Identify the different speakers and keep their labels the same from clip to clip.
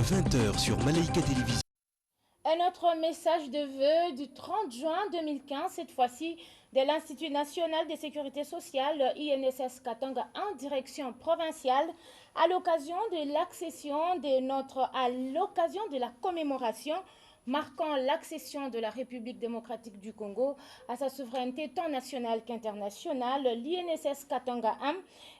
Speaker 1: 20h sur Malaika Télévision.
Speaker 2: Un autre message de vœux du 30 juin 2015, cette fois-ci de l'Institut national de sécurité sociale, INSS Katanga, en direction provinciale, à l'occasion de la commémoration marquant l'accession de la République démocratique du Congo à sa souveraineté tant nationale qu'internationale. L'INSS Katanga 1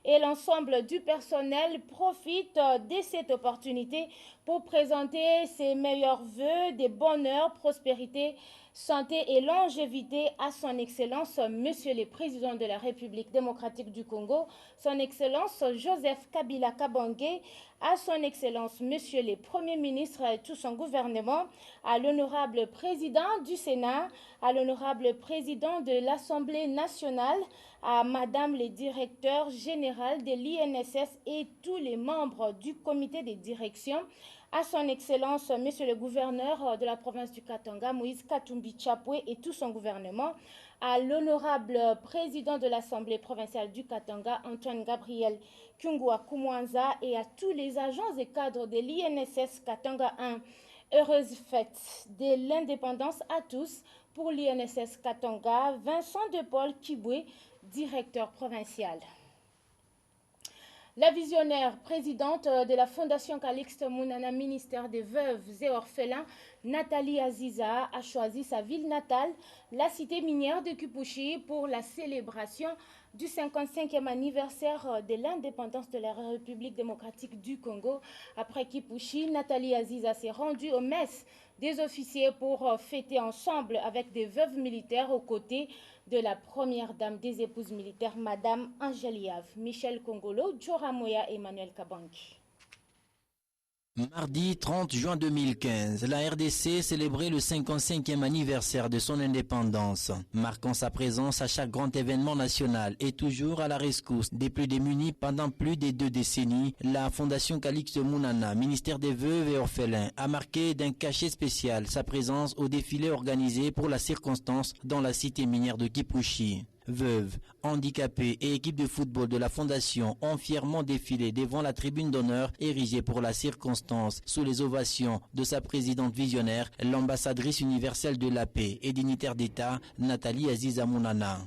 Speaker 2: et l'ensemble du personnel profitent de cette opportunité pour présenter ses meilleurs vœux de bonheur, prospérité, santé et longévité à son Excellence, Monsieur le Président de la République démocratique du Congo, son Excellence Joseph Kabila Kabange, à son Excellence Monsieur le Premier ministre et tout son gouvernement, à l'honorable Président du Sénat, à l'honorable Président de l'Assemblée nationale, à Madame le Directeur général de l'INSS et tous les membres du comité de direction, à son Excellence Monsieur le Gouverneur de la province du Katanga, Moïse Katumbi Chapwe et tout son gouvernement, à l'honorable Président de l'Assemblée provinciale du Katanga, Antoine Gabriel Kyungwa Kumwanza, et à tous les agents et cadres de l'INSS Katanga 1. Heureuse fête de l'indépendance à tous pour l'INSS Katanga, Vincent de Paul Kibwe, directeur provincial. La visionnaire présidente de la Fondation Calixte Mounana, ministère des Veuves et Orphelins, Nathalie Aziza, a choisi sa ville natale, la cité minière de Kipushi, pour la célébration du 55e anniversaire de l'indépendance de la République démocratique du Congo. Après Kipushi, Nathalie Aziza s'est rendue aux messes des officiers pour fêter ensemble avec des veuves militaires aux côtés de la première dame des épouses militaires, Madame Angeliave, Michel Kongolo, Djoramoya et Emmanuel Kabanki.
Speaker 3: Mardi 30 juin 2015, la RDC célébrait le 55e anniversaire de son indépendance, marquant sa présence à chaque grand événement national et toujours à la rescousse des plus démunis pendant plus de 2 décennies. La Fondation Calixte Mounana, ministère des Veuves et Orphelins, a marqué d'un cachet spécial sa présence au défilé organisé pour la circonstance dans la cité minière de Kipushi. Veuves, handicapés et équipes de football de la Fondation ont fièrement défilé devant la tribune d'honneur érigée pour la circonstance sous les ovations de sa présidente visionnaire, l'ambassadrice universelle de la paix et dignitaire d'État, Nathalie Aziza Mounana.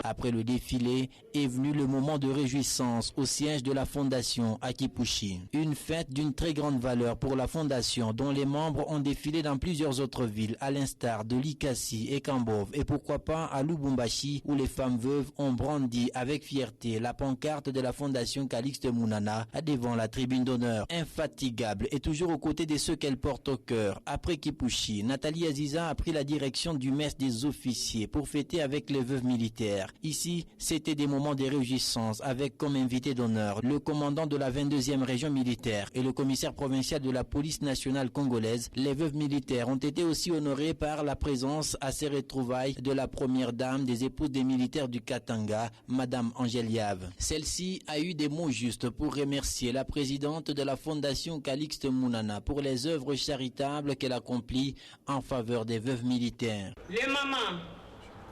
Speaker 3: Après le défilé est venu le moment de réjouissance au siège de la Fondation à Kipushi. Une fête d'une très grande valeur pour la Fondation dont les membres ont défilé dans plusieurs autres villes à l'instar de Likasi et Kambov et pourquoi pas à Lubumbashi où les femmes veuves ont brandi avec fierté la pancarte de la Fondation Calixte Mounana devant la tribune d'honneur. Infatigable et toujours aux côtés de ceux qu'elle porte au cœur. Après Kipushi, Nathalie Aziza a pris la direction du mess des officiers pour fêter avec les veuves militaires. Ici, c'était des moments de réjouissance avec comme invité d'honneur le commandant de la 22e région militaire et le commissaire provincial de la police nationale congolaise. Les veuves militaires ont été aussi honorées par la présence à ces retrouvailles de la première dame des épouses des militaires du Katanga, Madame Angeliave. Celle-ci a eu des mots justes pour remercier la présidente de la Fondation Calixte Mounana pour les œuvres charitables qu'elle accomplit en faveur des veuves militaires.
Speaker 4: Les mamans,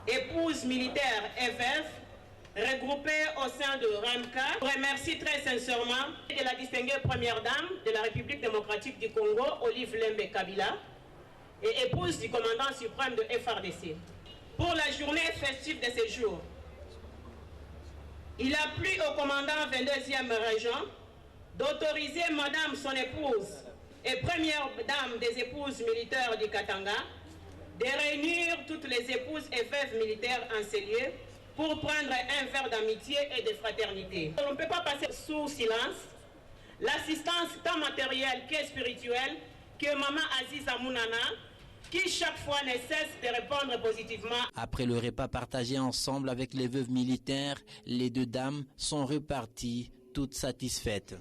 Speaker 4: épouses militaires et veuves regroupées au sein de RAMCA, je remercie très sincèrement de la distinguée première dame de la République démocratique du Congo, Olive Lembe Kabila, et épouse du commandant suprême de FRDC. Pour la journée festive de ce jour, il a plu au commandant 22e région d'autoriser Madame son épouse et première dame des épouses militaires du Katanga de réunir toutes les épouses et veuves militaires en ces lieux pour prendre un verre d'amitié et de fraternité. On ne peut pas passer sous silence l'assistance tant matérielle que spirituelle que Maman Aziza Mounana, qui chaque fois ne cesse de répondre positivement.
Speaker 3: Après le repas partagé ensemble avec les veuves militaires, les 2 dames sont reparties toutes satisfaites.